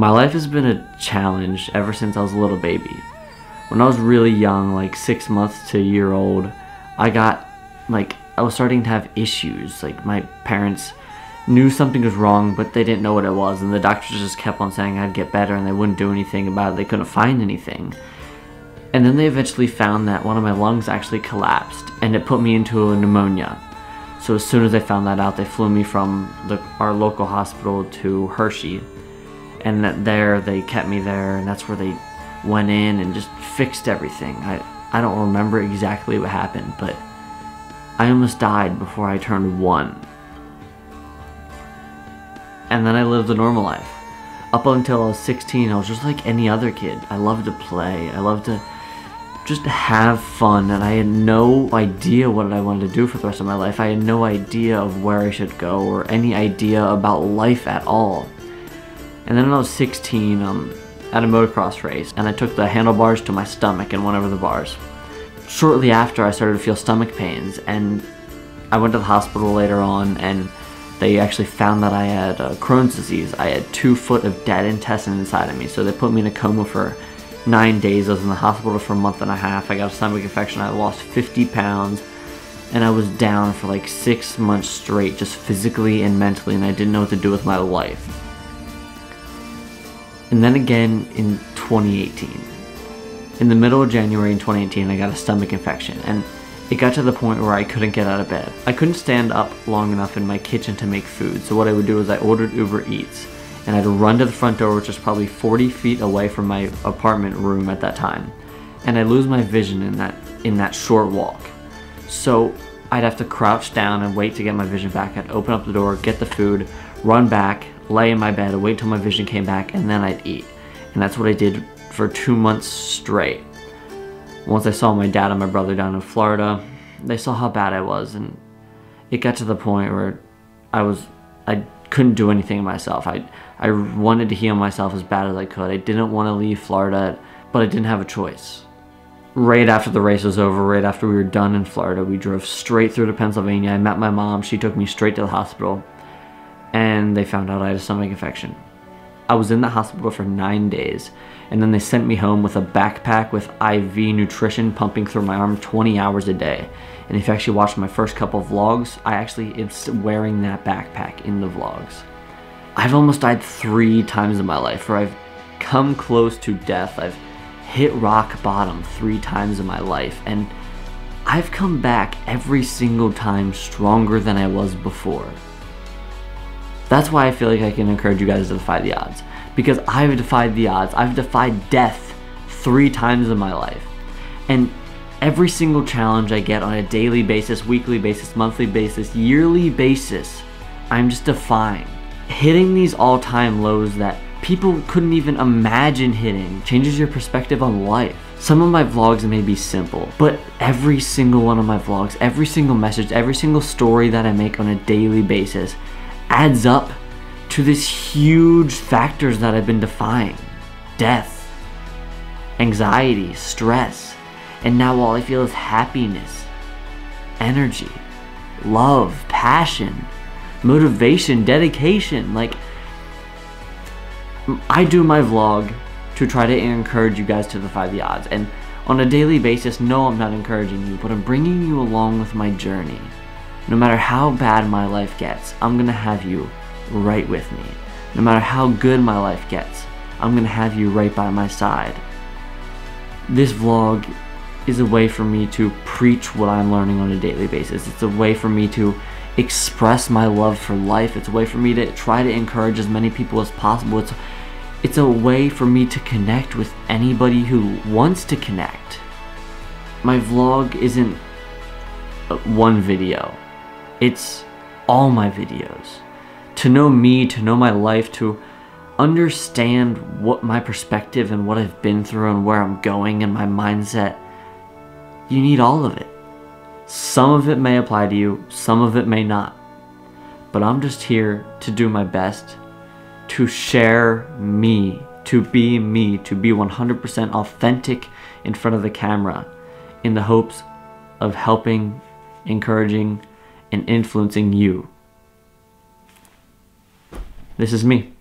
My life has been a challenge ever since I was a little baby. When I was really young, like 6 months to a year old, I was starting to have issues. Like, my parents knew something was wrong, but they didn't know what it was, and the doctors just kept on saying I'd get better, and they wouldn't do anything about it. They couldn't find anything. And then they eventually found that one of my lungs actually collapsed, and it put me into a pneumonia. So as soon as they found that out, they flew me from our local hospital to Hershey. And there, they kept me there, and that's where they went in and just fixed everything. I don't remember exactly what happened, but I almost died before I turned 1. And then I lived a normal life. Up until I was 16, I was just like any other kid. I loved to play. I loved to just have fun, and I had no idea what I wanted to do for the rest of my life. I had no idea of where I should go or any idea about life at all. And then when I was 16, at a motocross race, and I took the handlebars to my stomach and went over the bars. Shortly after, I started to feel stomach pains, and I went to the hospital later on, and they actually found that I had Crohn's disease. I had 2 foot of dead intestine inside of me, so they put me in a coma for 9 days. I was in the hospital for a month and a half. I got a stomach infection. I lost 50 pounds, and I was down for like 6 months straight, just physically and mentally, and I didn't know what to do with my life. And then again in 2018. In the middle of January in 2018, I got a stomach infection, and it got to the point where I couldn't get out of bed. I couldn't stand up long enough in my kitchen to make food, so what I would do is I ordered Uber Eats, and I'd run to the front door, which was probably 40 feet away from my apartment room at that time, and I'd lose my vision in that short walk. So I'd have to crouch down and wait to get my vision back. I'd open up the door, get the food, run back, lay in my bed, wait till my vision came back, and then I'd eat. And that's what I did for 2 months straight. Once I saw my dad and my brother down in Florida, they saw how bad I was, and it got to the point where I couldn't do anything myself. I wanted to heal myself as bad as I could. I didn't want to leave Florida, but I didn't have a choice. Right after the race was over, right after we were done in Florida, we drove straight through to Pennsylvania. I met my mom. She took me straight to the hospital, and they found out I had a stomach infection. I was in the hospital for 9 days, and then they sent me home with a backpack with IV nutrition pumping through my arm 20 hours a day. And if you actually watched my first couple of vlogs, I actually am wearing that backpack in the vlogs. I've almost died 3 times in my life, where I've come close to death. I've hit rock bottom 3 times in my life, and I've come back every single time stronger than I was before. That's why I feel like I can encourage you guys to defy the odds, because I've defied the odds. I've defied death 3 times in my life, and every single challenge I get on a daily basis, weekly basis, monthly basis, yearly basis, I'm just defying. Hitting these all-time lows that people couldn't even imagine hitting changes your perspective on life. Some of my vlogs may be simple, but every single one of my vlogs, every single message, every single story that I make on a daily basis adds up to these huge factors that I've been defying. Death, anxiety, stress, and now all I feel is happiness, energy, love, passion, motivation, dedication. Like, I do my vlog to try to encourage you guys to defy the odds, and on a daily basis, no, I'm not encouraging you, but I'm bringing you along with my journey. No matter how bad my life gets, I'm gonna have you right with me. No matter how good my life gets, I'm gonna have you right by my side. This vlog is a way for me to preach what I'm learning on a daily basis. It's a way for me to express my love for life. It's a way for me to try to encourage as many people as possible. It's a way for me to connect with anybody who wants to connect. My vlog isn't one video. It's all my videos. To know me, to know my life, to understand what my perspective and what I've been through and where I'm going and my mindset, you need all of it. Some of it may apply to you, some of it may not. But I'm just here to do my best, to share me, to be 100% authentic in front of the camera, in the hopes of helping, encouraging, and influencing you. This is me.